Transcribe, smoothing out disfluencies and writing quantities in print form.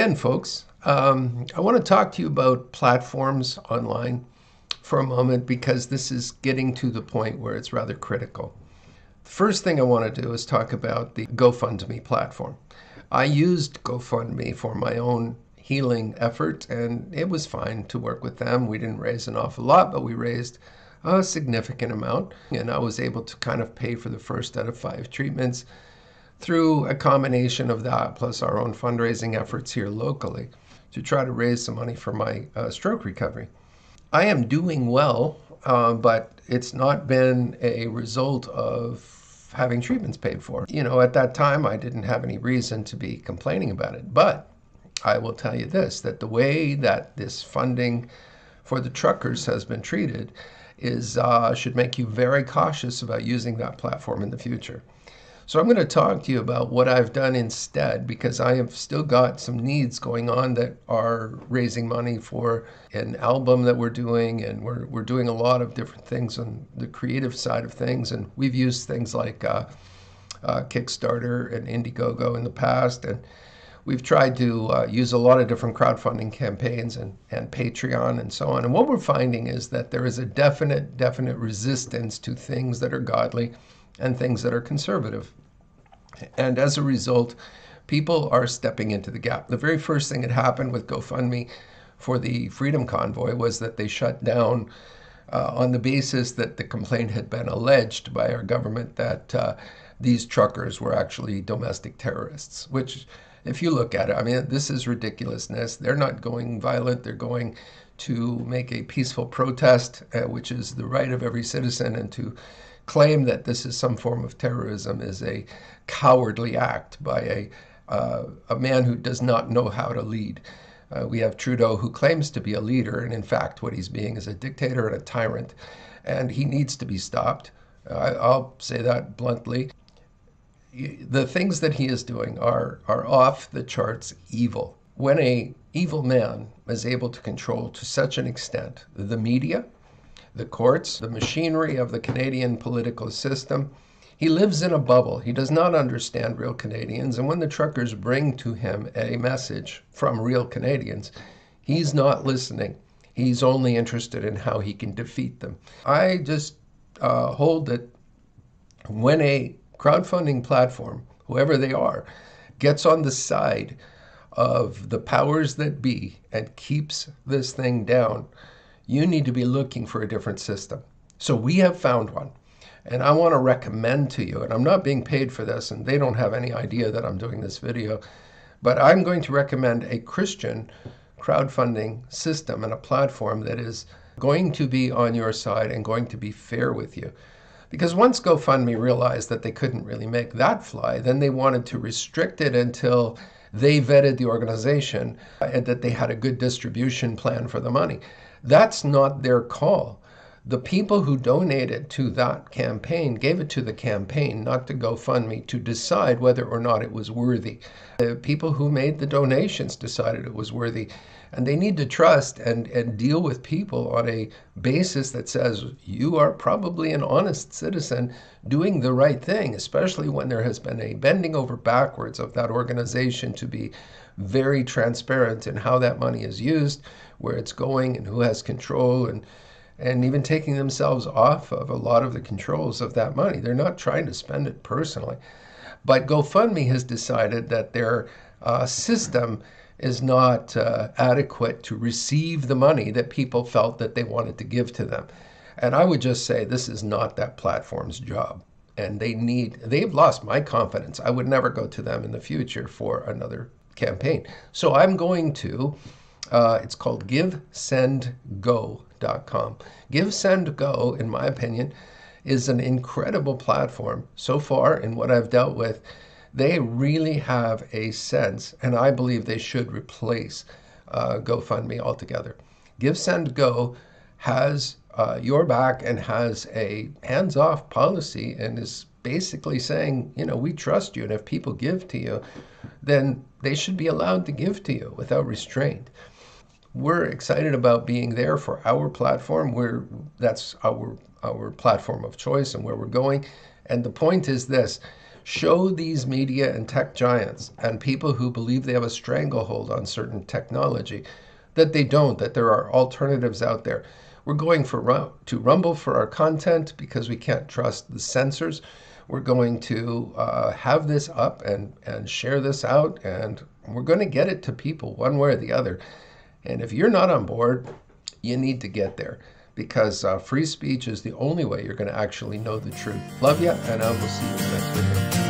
again, folks. I want to talk to you about platforms online for a moment because this is getting to the point where it's rather critical. The first thing I want to do is talk about the GoFundMe platform. I used GoFundMe for my own healing effort, and it was fine to work with them. We didn't raise an awful lot, but we raised a significant amount, and I was able to kind of pay for the first out of 5 treatments through a combination of that plus our own fundraising efforts here locally to try to raise some money for my stroke recovery. I am doing well, but it's not been a result of having treatments paid for. You know, at that time, I didn't have any reason to be complaining about it. But I will tell you this, that the way that this funding for the truckers has been treated is should make you very cautious about using that platform in the future. So I'm going to talk to you about what I've done instead, because I have still got some needs going on that are raising money for an album that we're doing, and we're doing a lot of different things on the creative side of things, and we've used things like Kickstarter and Indiegogo in the past, and we've tried to use a lot of different crowdfunding campaigns and Patreon and so on. And what we're finding is that there is a definite resistance to things that are godly and things that are conservative. And as a result, people are stepping into the gap. The very first thing that happened with GoFundMe for the Freedom Convoy was that they shut down on the basis that the complaint had been alleged by our government that these truckers were actually domestic terrorists, which, if you look at it, I mean, this is ridiculousness. They're not going violent. They're going to make a peaceful protest, which is the right of every citizen, and to claim that this is some form of terrorism is a cowardly act by a man who does not know how to lead. We have Trudeau, who claims to be a leader, and in fact what he's being is a dictator and a tyrant, and he needs to be stopped. I'll say that bluntly. The things that he is doing are off the charts evil. When an evil man is able to control to such an extent the media, the courts, the machinery of the Canadian political system, he lives in a bubble. He does not understand real Canadians. And when the truckers bring to him a message from real Canadians, he's not listening. He's only interested in how he can defeat them. I just hold that when a crowdfunding platform, whoever they are, gets on the side of the powers that be and keeps this thing down, you need to be looking for a different system. So we have found one, and I want to recommend to you, and I'm not being paid for this, and they don't have any idea that I'm doing this video, but I'm going to recommend a Christian crowdfunding system and a platform that is going to be on your side and going to be fair with you. Because once GoFundMe realized that they couldn't really make that fly, then they wanted to restrict it until they vetted the organization and that they had a good distribution plan for the money. That's not their call. The people who donated to that campaign gave it to the campaign, not to GoFundMe, to decide whether or not it was worthy. The people who made the donations decided it was worthy. And they need to trust and deal with people on a basis that says you are probably an honest citizen doing the right thing, especially when there has been a bending over backwards of that organization to be very transparent in how that money is used, where it's going, and who has control, and even taking themselves off of a lot of the controls of that money. They're not trying to spend it personally. But GoFundMe has decided that their system is not adequate to receive the money that people felt that they wanted to give to them. And I would just say this is not that platform's job. And they've lost my confidence. I would never go to them in the future for another campaign. So I'm going to, it's called GiveSendGo.com. GiveSendGo, in my opinion, is an incredible platform. So far, in what I've dealt with, they really have a sense, and I believe they should replace GoFundMe altogether. GiveSendGo has your back and has a hands-off policy and is basically saying, you know, we trust you, and if people give to you, then they should be allowed to give to you without restraint. We're excited about being there for our platform. That's our platform of choice and where we're going. And the point is this: Show these media and tech giants and people who believe they have a stranglehold on certain technology that they don't, that there are alternatives out there. We're going to Rumble for our content because we can't trust the censors. We're going to have this up and share this out, and we're going to get it to people one way or the other. And if you're not on board, you need to get there, because free speech is the only way you're going to actually know the truth. Love ya, and I will see you in the next video.